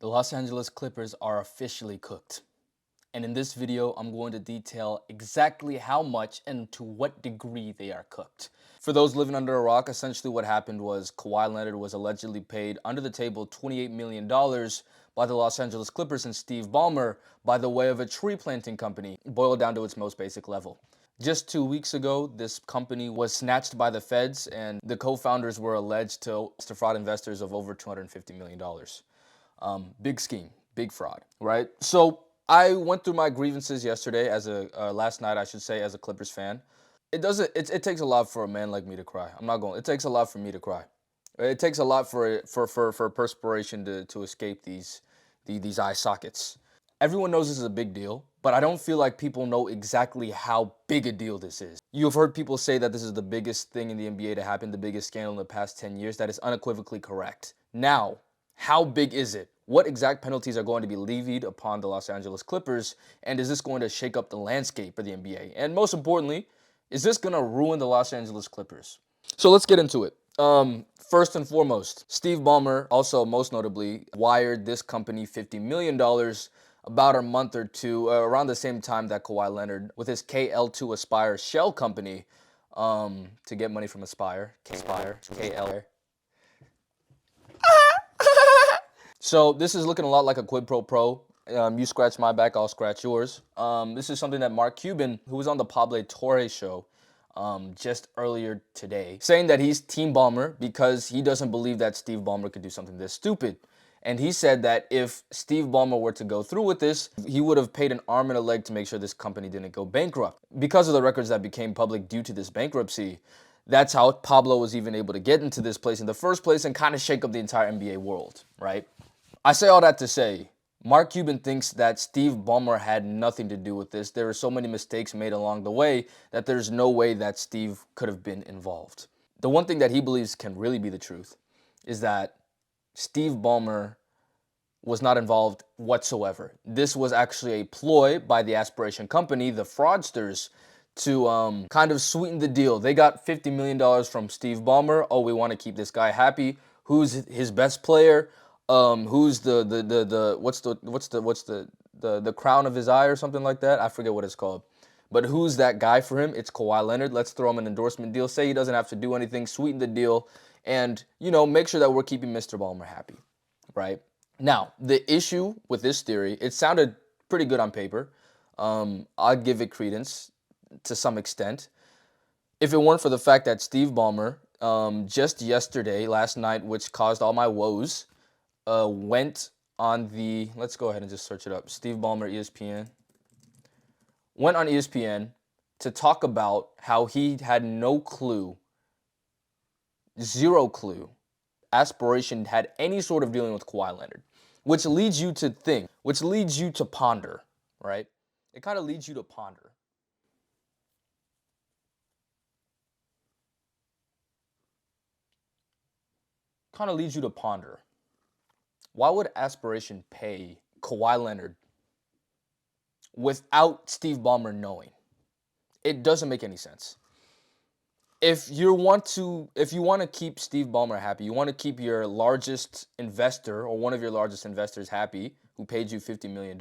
The Los Angeles Clippers are officially cooked. And in this video, I'm going to detail exactly how much and to what degree they are cooked. For those living under a rock, essentially what happened was Kawhi Leonard was allegedly paid under the table $28 million by the Los Angeles Clippers and Steve Ballmer by the way of a tree planting company, boiled down to its most basic level. Just 2 weeks ago, this company was snatched by the feds and the co-founders were alleged to defraud investors of over $250 million. Big scheme, big fraud, right? So I went through my grievances yesterday last night, I should say, as a Clippers fan. It takes a lot for a man like me to cry. It takes a lot for me to cry. It takes a lot for perspiration to escape these eye sockets. Everyone knows this is a big deal, but I don't feel like people know exactly how big a deal this is. You've heard people say that this is the biggest thing in the NBA to happen, the biggest scandal in the past 10 years. That is unequivocally correct. Now, how big is it? What exact penalties are going to be levied upon the Los Angeles Clippers? And is this going to shake up the landscape for the NBA? And most importantly, is this going to ruin the Los Angeles Clippers? So let's get into it. First and foremost, Steve Ballmer, also most notably, wired this company $50 million about a month or two, around the same time that Kawhi Leonard, with his KL2 Aspire shell company, to get money from Aspire, KL. So this is looking a lot like a quid pro quo. You scratch my back, I'll scratch yours. This is something that Mark Cuban, who was on the Pablo Torre show just earlier today, saying that he's Team Ballmer because he doesn't believe that Steve Ballmer could do something this stupid. And he said that if Steve Ballmer were to go through with this, he would have paid an arm and a leg to make sure this company didn't go bankrupt. Because of the records that became public due to this bankruptcy, that's how Pablo was even able to get into this place in the first place and kind of shake up the entire NBA world, right? I say all that to say, Mark Cuban thinks that Steve Ballmer had nothing to do with this. There were so many mistakes made along the way that there's no way that Steve could have been involved. The one thing that he believes can really be the truth is that Steve Ballmer was not involved whatsoever. This was actually a ploy by the Aspiration company, the fraudsters, to kind of sweeten the deal. They got $50 million from Steve Ballmer. Oh, we want to keep this guy happy. Who's his best player? Who's the crown of his eye or something like that? I forget what it's called. But who's that guy for him? It's Kawhi Leonard. Let's throw him an endorsement deal. Say he doesn't have to do anything, sweeten the deal, and, make sure that we're keeping Mr. Ballmer happy, right? Now, the issue with this theory, it sounded pretty good on paper. I'll give it credence to some extent. If it weren't for the fact that Steve Ballmer, just last night, which caused all my woes, went on let's go ahead and just search it up. Steve Ballmer, ESPN. Went on ESPN to talk about how he had no clue, zero clue, Aspiration had any sort of dealing with Kawhi Leonard, which leads you to think, which leads you to ponder, right? It kind of leads you to ponder. Why would Aspiration pay Kawhi Leonard without Steve Ballmer knowing? It doesn't make any sense. If you want to keep Steve Ballmer happy, you want to keep your largest investor or one of your largest investors happy, who paid you $50 million,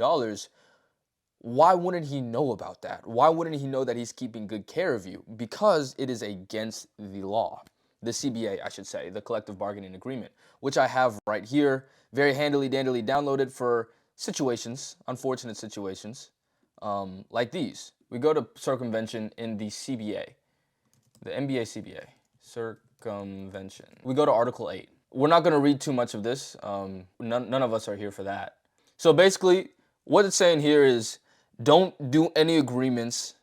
why wouldn't he know about that? Why wouldn't he know that he's keeping good care of you? Because it is against the law. The CBA, I should say, the collective bargaining agreement, which I have right here, very handily dandily downloaded for situations, unfortunate situations, like these. We go to circumvention in the CBA, the NBA CBA, circumvention. We go to Article 8. We're not going to read too much of this. None of us are here for that. So basically, what it's saying here is don't do any agreements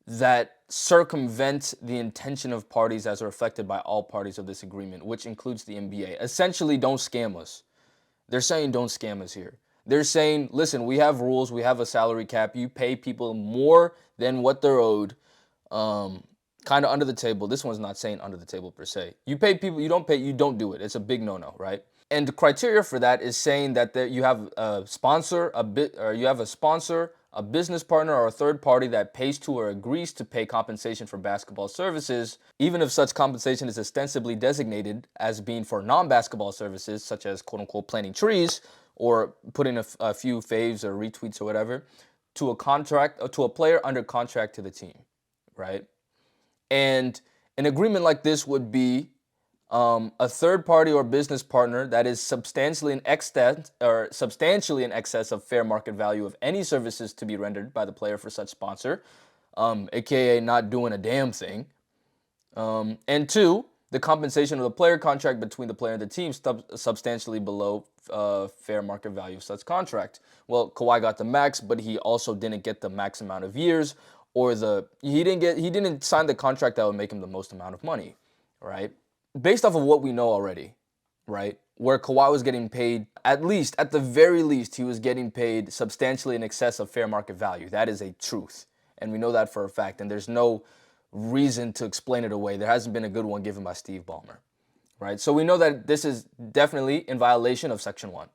that circumvent the intention of parties as reflected by all parties of this agreement, which includes the NBA. Essentially, don't scam us. They're saying don't scam us here. They're saying, listen, we have rules, we have a salary cap, you pay people more than what they're owed, kind of under the table. This one's not saying under the table per se. You pay people, you don't pay, you don't do it. It's a big no-no, right? And the criteria for that is saying that you have a sponsor, a business partner, or a third party that pays to or agrees to pay compensation for basketball services, even if such compensation is ostensibly designated as being for non-basketball services, such as quote-unquote planting trees, or putting a few faves or retweets or whatever to a player under contract to the team, right? And an agreement like this would be a third party or business partner that is substantially in excess of fair market value of any services to be rendered by the player for such sponsor, aka not doing a damn thing. And two, the compensation of the player contract between the player and the team substantially below fair market value of such contract. Well, Kawhi got the max, but he also didn't get the max amount of years, or he didn't sign the contract that would make him the most amount of money, right? Based off of what we know already, right? Where Kawhi was getting paid, at the very least, he was getting paid substantially in excess of fair market value. That is a truth. And we know that for a fact. And there's no reason to explain it away. There hasn't been a good one given by Steve Ballmer, right? So we know that this is definitely in violation of Section 1,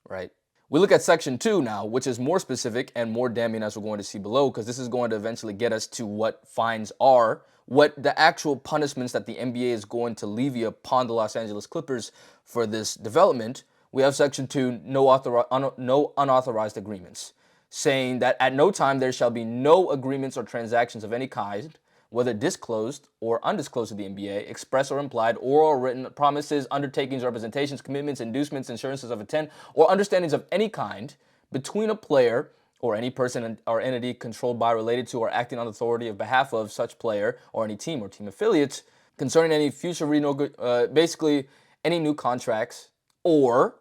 right? We look at Section 2 now, which is more specific and more damning, as we're going to see below, because this is going to eventually get us to what fines are, what the actual punishments that the NBA is going to levy upon the Los Angeles Clippers for this development. We have Section 2, no unauthorized agreements, saying that at no time there shall be no agreements or transactions of any kind, whether disclosed or undisclosed to the NBA, express or implied, oral or written, promises, undertakings, representations, commitments, inducements, assurances of intent, or understandings of any kind between a player or any person or entity controlled by, related to, or acting on authority of behalf of such player or any team or team affiliates concerning any future basically any new contracts or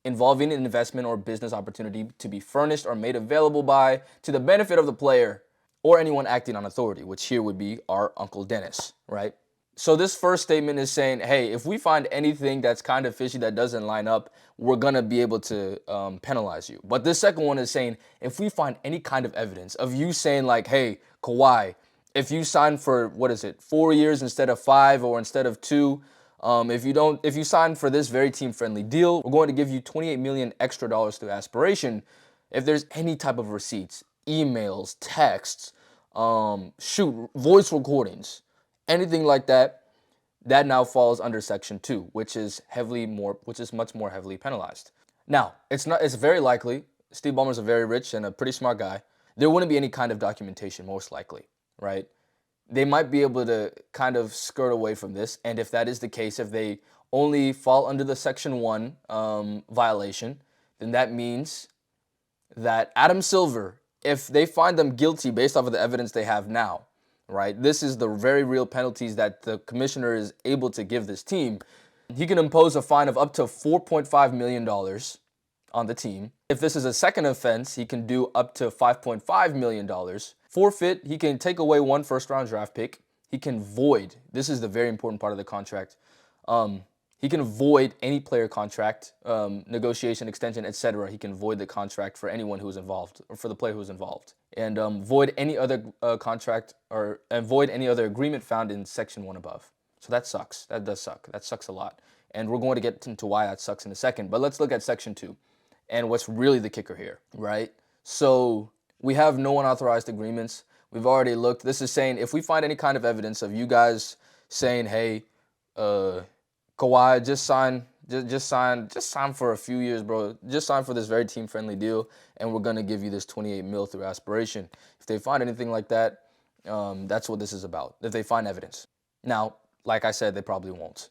involving an investment or business opportunity to be furnished or made available by, to the benefit of the player or anyone acting on authority, which here would be our Uncle Dennis, right? So this first statement is saying, hey, if we find anything that's kind of fishy that doesn't line up, we're going to be able to penalize you. But this second one is saying, if we find any kind of evidence of you saying like, hey, Kawhi, if you sign for, 4 years instead of 5 or instead of 2, if you sign for this very team-friendly deal, we're going to give you $28 million extra through Aspiration. If there's any type of receipts, emails, texts, voice recordings, anything like that, that now falls under Section 2, which is much more heavily penalized. Now, it's very likely, Steve Ballmer's a very rich and a pretty smart guy, there wouldn't be any kind of documentation, most likely, right? They might be able to kind of skirt away from this, and if that is the case, if they only fall under the Section 1 violation, then that means that Adam Silver, if they find them guilty based off of the evidence they have now, right? This is the very real penalties that the commissioner is able to give this team. He can impose a fine of up to $4.5 million on the team. If this is a second offense, he can do up to $5.5 million. Forfeit, he can take away 1 first-round draft pick. He can void, this is the very important part of the contract, he can void any player contract, negotiation, extension, etc. He can void the contract for anyone who is involved, or for the player who is involved. And void any other contract and void any other agreement found in Section 1 above. So that sucks. That does suck. That sucks a lot. And we're going to get into why that sucks in a second. But let's look at Section 2 and what's really the kicker here, right? So we have no unauthorized agreements. We've already looked. This is saying if we find any kind of evidence of you guys saying, hey, Kawhi, just sign for a few years, bro. Just sign for this very team-friendly deal, and we're gonna give you this $28 million through Aspiration. If they find anything like that, that's what this is about. If they find evidence. Now, like I said, they probably won't.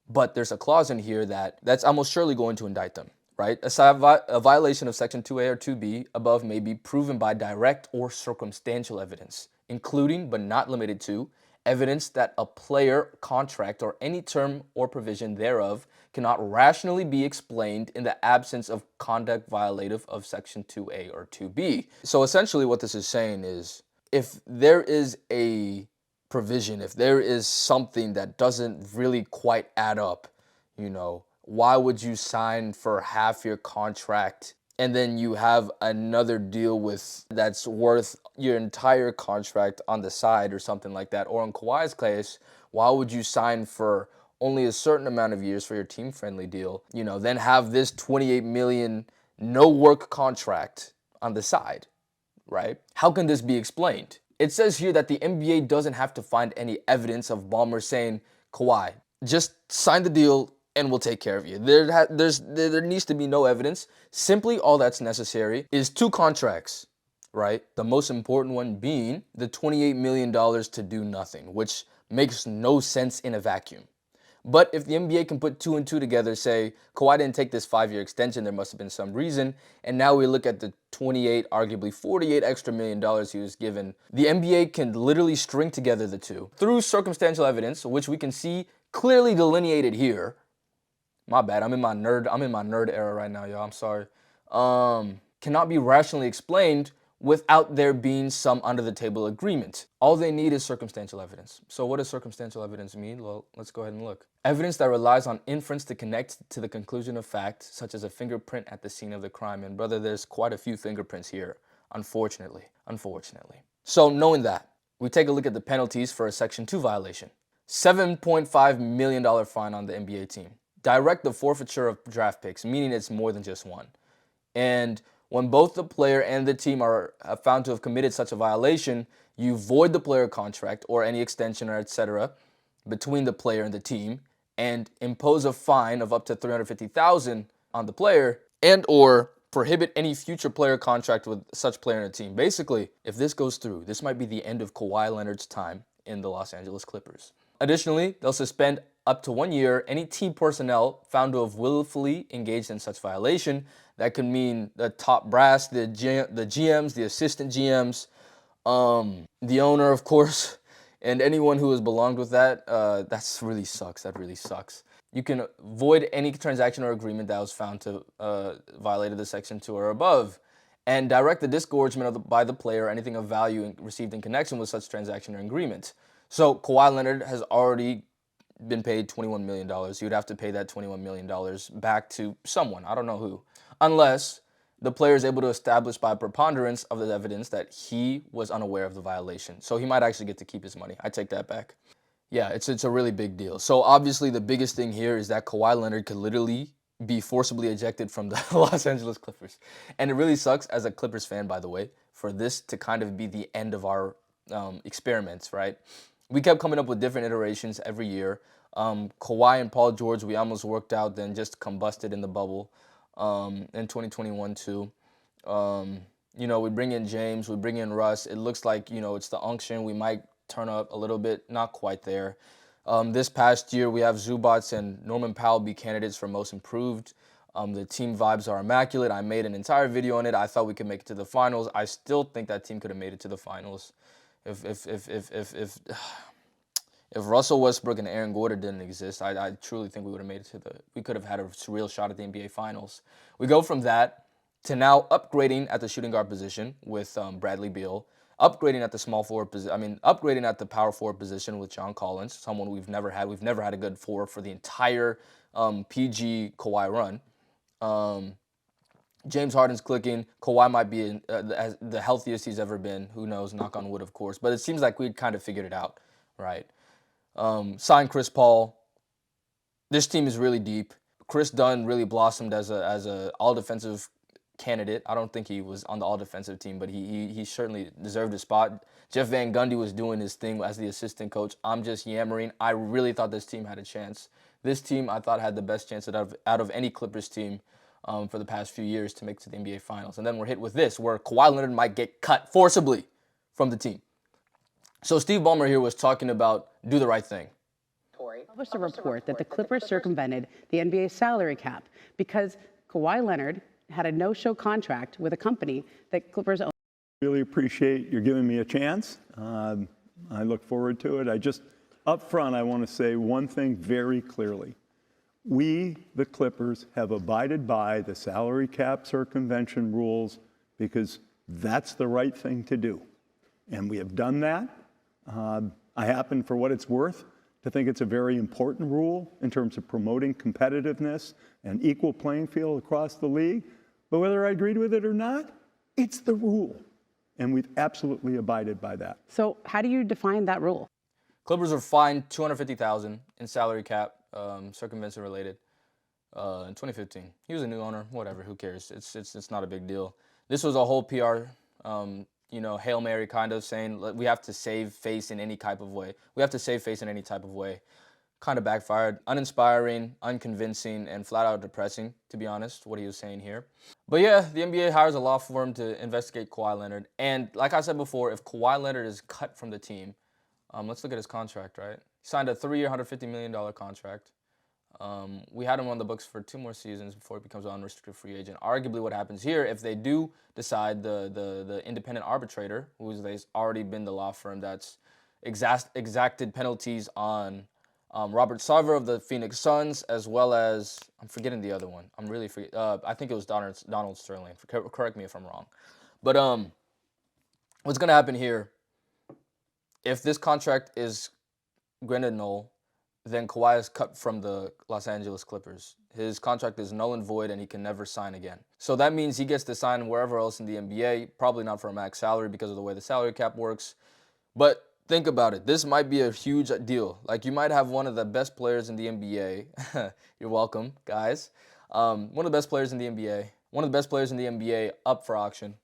But there's a clause in here that's almost surely going to indict them, right? A violation of Section 2A or 2B above may be proven by direct or circumstantial evidence, including but not limited to evidence that a player, contract, or any term or provision thereof cannot rationally be explained in the absence of conduct violative of Section 2A or 2B. So essentially what this is saying is, if there is a provision, if there is something that doesn't really quite add up, why would you sign for half your contract and then you have another deal that's worth your entire contract on the side or something like that? Or in Kawhi's case, why would you sign for only a certain amount of years for your team-friendly deal, then have this $28 million no-work contract on the side, right? How can this be explained? It says here that the NBA doesn't have to find any evidence of Ballmer saying, Kawhi, just sign the deal and we'll take care of you. There needs to be no evidence. Simply all that's necessary is 2 contracts, right? The most important one being the $28 million to do nothing, which makes no sense in a vacuum. But if the NBA can put 2 and 2 together, say Kawhi didn't take this 5-year extension, there must have been some reason, and now we look at the 28, arguably 48 extra million dollars he was given, the NBA can literally string together the two through circumstantial evidence, which we can see clearly delineated here. My bad, I'm in my nerd era right now, y'all. I'm sorry. Cannot be rationally explained without there being some under-the-table agreement. All they need is circumstantial evidence. So what does circumstantial evidence mean? Well, let's go ahead and look. Evidence that relies on inference to connect to the conclusion of fact, such as a fingerprint at the scene of the crime. And brother, there's quite a few fingerprints here, unfortunately. So knowing that, we take a look at the penalties for a Section 2 violation. $7.5 million fine on the NBA team. Direct the forfeiture of draft picks, meaning it's more than just one. And when both the player and the team are found to have committed such a violation, you void the player contract or any extension or etc. between the player and the team and impose a fine of up to $350,000 on the player and or prohibit any future player contract with such player in a team. Basically, if this goes through, this might be the end of Kawhi Leonard's time in the Los Angeles Clippers. Additionally, they'll suspend up to 1 year any team personnel found to have willfully engaged in such violation. That could mean the top brass, the GMs, the assistant GMs, the owner, of course, and anyone who has belonged with that. That really sucks. You can void any transaction or agreement that was found to violate the Section 2 or above, and direct the disgorgement by the player or anything of value received in connection with such transaction or agreement. So Kawhi Leonard has already been paid $21 million. You would have to pay that $21 million back to someone. I don't know who. Unless the player is able to establish by preponderance of the evidence that he was unaware of the violation. So he might actually get to keep his money. I take that back. Yeah, it's a really big deal. So obviously the biggest thing here is that Kawhi Leonard could literally be forcibly ejected from the Los Angeles Clippers. And it really sucks as a Clippers fan, by the way, for this to kind of be the end of our experiments, right? We kept coming up with different iterations every year. Kawhi and Paul George, we almost worked out, then just combusted in the bubble in 2021 too. We bring in James, we bring in Russ. It looks like, it's the unction. We might turn up a little bit, not quite there. This past year, we have Zubats and Norman Powell be candidates for most improved. The team vibes are immaculate. I made an entire video on it. I thought we could make it to the finals. I still think that team could have made it to the finals. If Russell Westbrook and Aaron Gordon didn't exist, I truly think we would have made it we could have had a real shot at the NBA Finals. We go from that to now upgrading at the shooting guard position with Bradley Beal, upgrading at the upgrading at the power forward position with John Collins, someone we've never had. We've never had a good forward for the entire PG Kawhi run. James Harden's clicking. Kawhi might be the healthiest he's ever been. Who knows? Knock on wood, of course. But it seems like we'd kind of figured it out, right? Sign Chris Paul. This team is really deep. Chris Dunn really blossomed as a all-defensive candidate. I don't think he was on the all-defensive team, but he certainly deserved a spot. Jeff Van Gundy was doing his thing as the assistant coach. I'm just yammering. I really thought this team had a chance. This team, I thought, had the best chance out of any Clippers team for the past few years to make it to the NBA Finals. And then we're hit with this, where Kawhi Leonard might get cut forcibly from the team. So Steve Ballmer here was talking about do the right thing. Published a report that the Clippers circumvented the NBA salary cap because Kawhi Leonard had a no-show contract with a company that Clippers owned. Really appreciate you giving me a chance. I look forward to it. Up front, I want to say one thing very clearly. We, the Clippers, have abided by the salary cap circumvention rules because that's the right thing to do. And we have done that. I happen, for what it's worth, to think it's a very important rule in terms of promoting competitiveness and equal playing field across the league. But whether I agreed with it or not, it's the rule. And we've absolutely abided by that. So how do you define that rule? Clippers were fined $250,000 in salary cap, circumvention related, in 2015. He was a new owner, whatever, who cares? It's not a big deal. This was a whole PR, Hail Mary kind of saying we have to save face in any type of way. kind of backfired. Uninspiring, unconvincing, and flat out depressing, to be honest, what he was saying here. But yeah, the NBA hires a law firm to investigate Kawhi Leonard. And like I said before, if Kawhi Leonard is cut from the team, let's look at his contract, right? He signed a 3-year, $150 million contract. We had him on the books for 2 more seasons before he becomes an unrestricted free agent. Arguably what happens here, if they do decide the independent arbitrator, who's already been the law firm that's exacted penalties on Robert Sarver of the Phoenix Suns, as well as, I'm forgetting the other one. I'm really forgetting. I think it was Donald Sterling. Correct me if I'm wrong. But what's going to happen here, if this contract is granted null, then Kawhi is cut from the Los Angeles Clippers. His contract is null and void, and he can never sign again. So that means he gets to sign wherever else in the NBA, probably not for a max salary because of the way the salary cap works. But think about it. This might be a huge deal. Like, you might have one of the best players in the NBA. You're welcome, guys. One of the best players in the NBA. One of the best players in the NBA up for auction.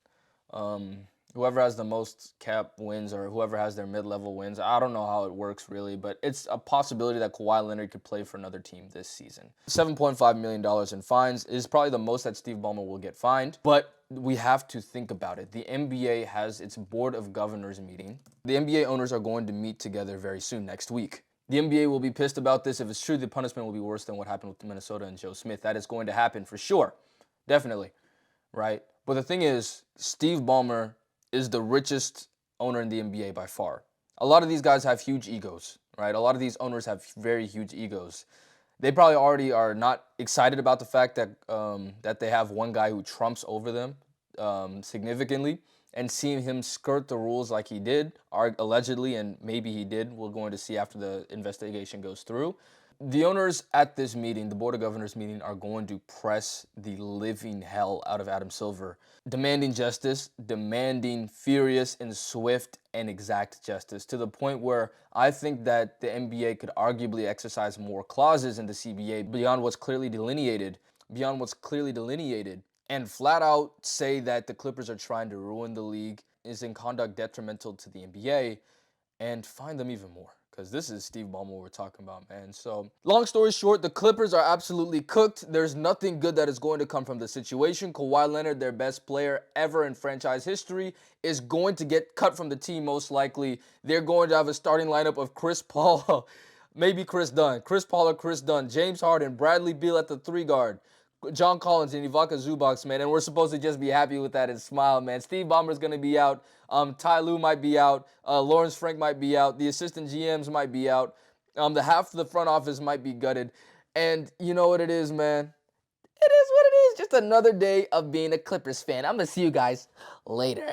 Whoever has the most cap wins or whoever has their mid-level wins. I don't know how it works really, but it's a possibility that Kawhi Leonard could play for another team this season. $7.5 million in fines is probably the most that Steve Ballmer will get fined, but we have to think about it. The NBA has its Board of Governors meeting. The NBA owners are going to meet together very soon, next week. The NBA will be pissed about this. If it's true, the punishment will be worse than what happened with Minnesota and Joe Smith. That is going to happen for sure. Definitely, right? But the thing is, Steve Ballmer is the richest owner in the NBA by far. A lot of these guys have huge egos, right? A lot of these owners have very huge egos. They probably already are not excited about the fact that that they have one guy who trumps over them significantly, and seeing him skirt the rules like he did, allegedly, and maybe he did, we're going to see after the investigation goes through. The owners at this meeting, the Board of Governors meeting, are going to press the living hell out of Adam Silver, demanding justice, demanding furious and swift and exact justice, to the point where I think that the NBA could arguably exercise more clauses in the CBA beyond what's clearly delineated, and flat out say that the Clippers are trying to ruin the league, is in conduct detrimental to the NBA, and fine them even more. Because this is Steve Ballmer we're talking about, man. So, long story short, the Clippers are absolutely cooked. There's nothing good that is going to come from the situation. Kawhi Leonard, their best player ever in franchise history, is going to get cut from the team most likely. They're going to have a starting lineup of Chris Paul, maybe Chris Dunn, Chris Paul or Chris Dunn, James Harden, Bradley Beal at the 3 guard, John Collins and Ivica Zubac, man, and we're supposed to just be happy with that and smile, man. Steve Ballmer's going to be out. Ty Lue might be out. Lawrence Frank might be out. The assistant GMs might be out. The half of the front office might be gutted. And you know what it is, man? It is what it is. Just another day of being a Clippers fan. I'm going to see you guys later.